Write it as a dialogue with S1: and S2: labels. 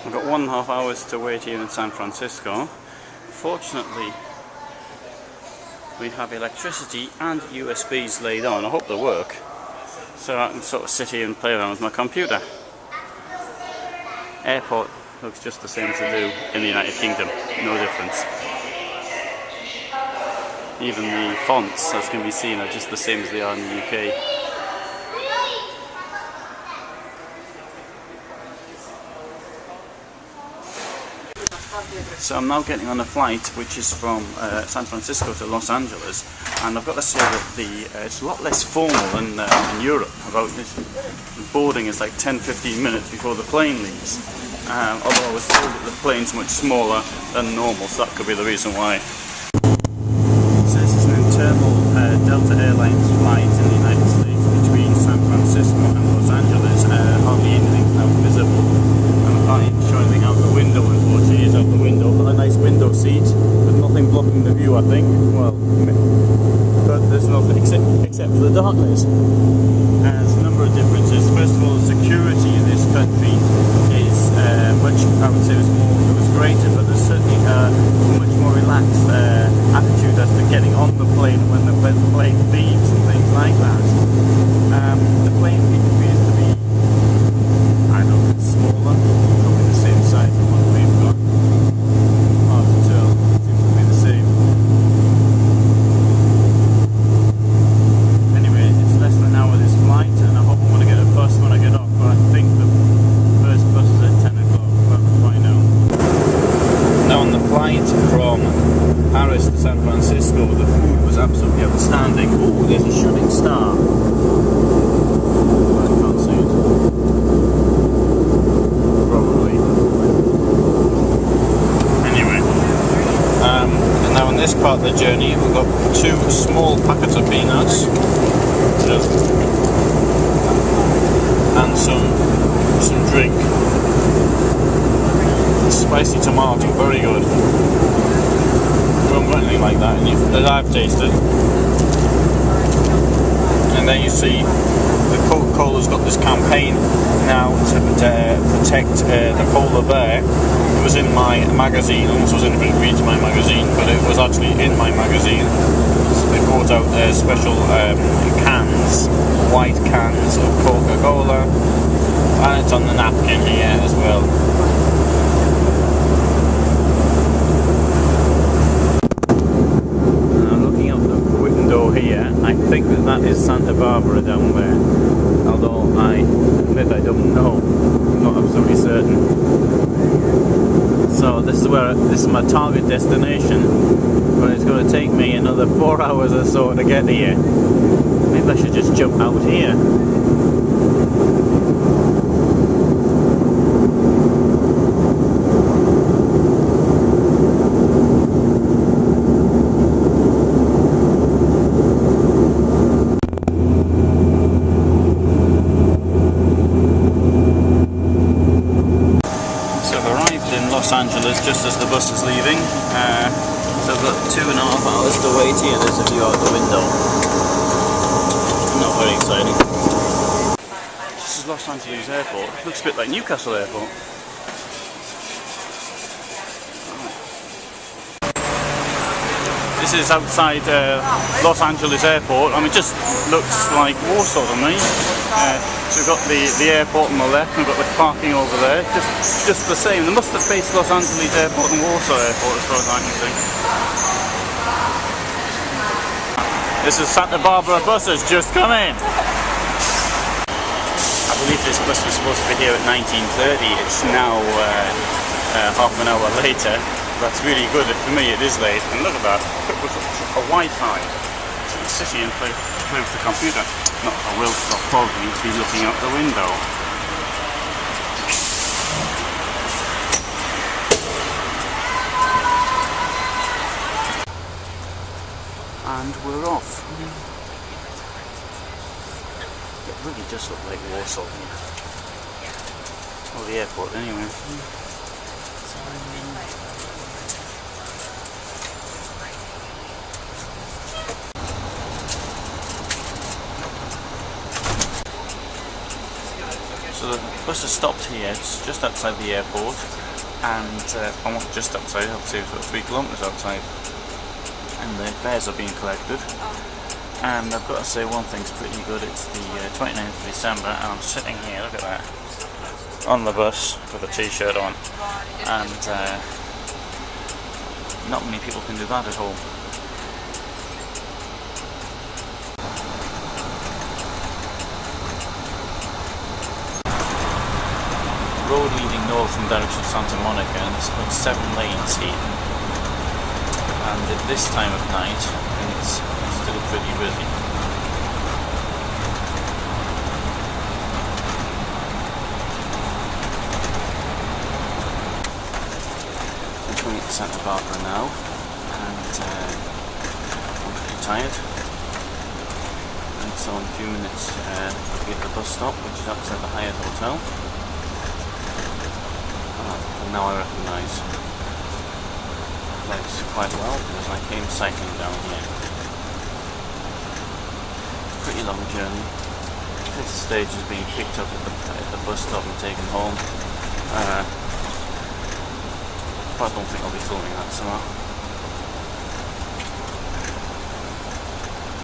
S1: I've got 1.5 hours to wait here in San Francisco. Fortunately, we have electricity and USBs laid on. I hope they work, so I can sort of sit here and play around with my computer. Airport looks just the same to do in the United Kingdom, no difference. Even the fonts, as can be seen, are just the same as they are in the UK. So I'm now getting on a flight which is from San Francisco to Los Angeles, and I've got to say that it's a lot less formal than in Europe. About this, boarding is like 10-15 minutes before the plane leaves. Although I was told that the plane's much smaller than normal, so that could be the reason why. So this is an internal Delta Airlines flight in the United States between San Francisco and Los Angeles. Hardly anything's now visible. I can't show anything out the window, unfortunately. It's out the window, but a nice window seat with nothing blocking the view, I think. Well, but there's nothing except for the darkness. There's a number of differences. First of all, the security in this country is much, I would say, it was greater, but there's certainly a much more relaxed attitude as to getting on the plane when the plane leaves and things like that. The plane appears to be, I don't know, smaller, probably the same size as what we've got. Hard to tell, seems to be the same. Anyway, it's less than an hour this flight, and I hope I'm going to get a bus when I get off, but I think the first bus is at 10 o'clock, but we'll find out. Now on the flight from Paris to San Francisco, the food was absolutely outstanding. Oh, there's a shooting star. I can't see it. Probably. Anyway, and now in this part of the journey, we've got 2 small packets of peanuts, and some drink. Spicy tomato, very good. I haven't got anything like that I've tasted. And then you see the Coca-Cola's got this campaign now to protect the polar bear. It was in my magazine, almost was in read my magazine, but it was actually in my magazine. They brought out special cans, white cans of Coca-Cola, and it's on the napkin here as well. Here, I think that is Santa Barbara down there, although I admit I don't know, I'm not absolutely certain. So this is my target destination, but it's going to take me another 4 hours or so to get here. Maybe I should just jump out here. Los Angeles just as the bus is leaving, so I've got 2.5 hours to wait here. There's a view out the window. Not very exciting. This is Los Angeles Airport. It looks a bit like Newcastle Airport. This is outside Los Angeles Airport. I mean, it just looks like Warsaw to me. So we've got the airport on the left, and we've got the parking over there, just the same. They must have faced Los Angeles Airport and Warsaw Airport as far as I can see. This is Santa Barbara bus has just come in. I believe this bus was supposed to be here at 19:30. It's now half an hour later. That's really good. For me it is late. And look at that, a Wi-Fi. So I can sit here and play with the computer. Not I will, I'll probably be looking out the window. And we're off. It really does look like Warsaw here. Or the airport anyway. So the bus has stopped here, it's just outside the airport, and almost just outside, I'd say sort of 3 kilometres outside, and the fares are being collected. And I've got to say one thing's pretty good, it's the 29th of December, and I'm sitting here, look at that, on the bus with a t-shirt on, and not many people can do that at all. Road leading north in direction of Santa Monica, and it's got 7 lanes here, and at this time of night it's still pretty busy. I'm going to Santa Barbara now, and I'm pretty tired, and so in a few minutes I'll be at the bus stop, which is outside the Hyatt Hotel. And now I recognise the place quite well because I came cycling down here. Pretty long journey. Fifth stage is being picked up at the bus stop and taken home. But I don't think I'll be filming that somehow.